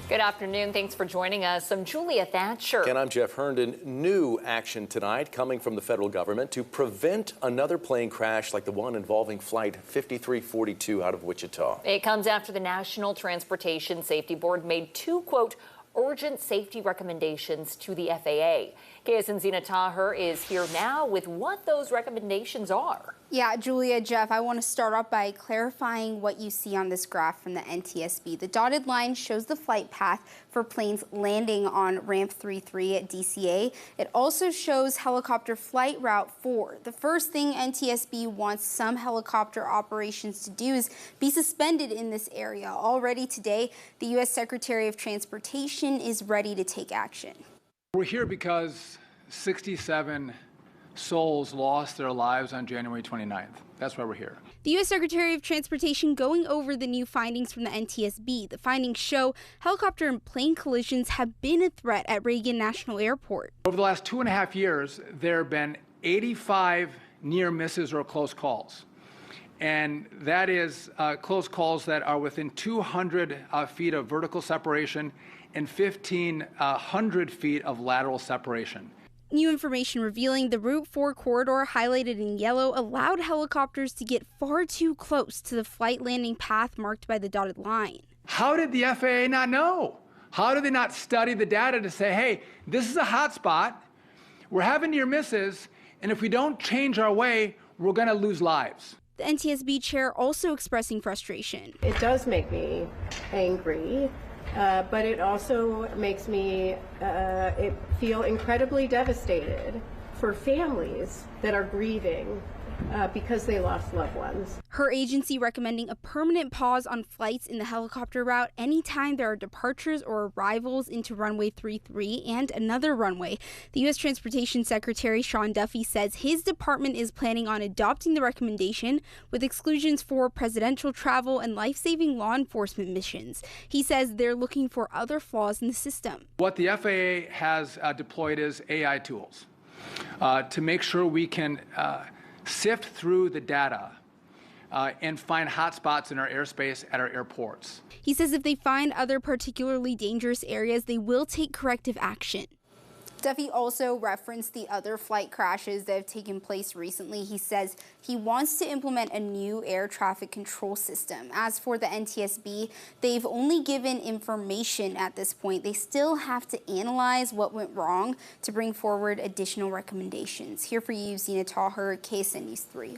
Good afternoon. Thanks for joining us. I'm Julia Thatcher. And I'm Jeff Herndon. New action tonight coming from the federal government to prevent another plane crash like the one involving Flight 5342 out of Wichita. It comes after the National Transportation Safety Board made two, quote, urgent safety recommendations to the FAA. KSN's Zina Taher is here now with what those recommendations are. Yeah, Julia, Jeff, I want to start off by clarifying what you see on this graph from the NTSB. The dotted line shows the flight path for planes landing on ramp 33 at DCA. It also shows helicopter flight route 4. The first thing NTSB wants some helicopter operations to do is be suspended in this area. Already today, the U.S. Secretary of Transportation is ready to take action. We're here because 67 souls lost their lives on January 29th. That's why we're here. The U.S. Secretary of Transportation going over the new findings from the NTSB. The findings show helicopter and plane collisions have been a threat at Reagan National Airport. Over the last 2.5 years, there have been 85 near misses or close calls. And that is close calls that are within 200 feet of vertical separation and 1,500 feet of lateral separation. New information revealing the Route 4 corridor highlighted in yellow allowed helicopters to get far too close to the flight landing path marked by the dotted line. How did the FAA not know? How did they not study the data to say, hey, this is a hot spot, we're having near misses, and if we don't change our way, we're going to lose lives? The NTSB chair also expressing frustration. It does make me angry. But it also makes me feel incredibly devastated for families that are grieving because they lost loved ones. Her agency recommending a permanent pause on flights in the helicopter route anytime there are departures or arrivals into runway 33 and another runway. The U.S. Transportation Secretary Sean Duffy says his department is planning on adopting the recommendation with exclusions for presidential travel and life-saving law enforcement missions. He says they're looking for other flaws in the system. What the FAA has deployed is AI tools to make sure we can sift through the data and find hotspots in our airspace at our airports. He says if they find other particularly dangerous areas, they will take corrective action. Duffy also referenced the other flight crashes that have taken place recently. He says he wants to implement a new air traffic control system. As for the NTSB, they've only given information at this point. They still have to analyze what went wrong to bring forward additional recommendations. Here for you, Zina Taher, KSN News 3.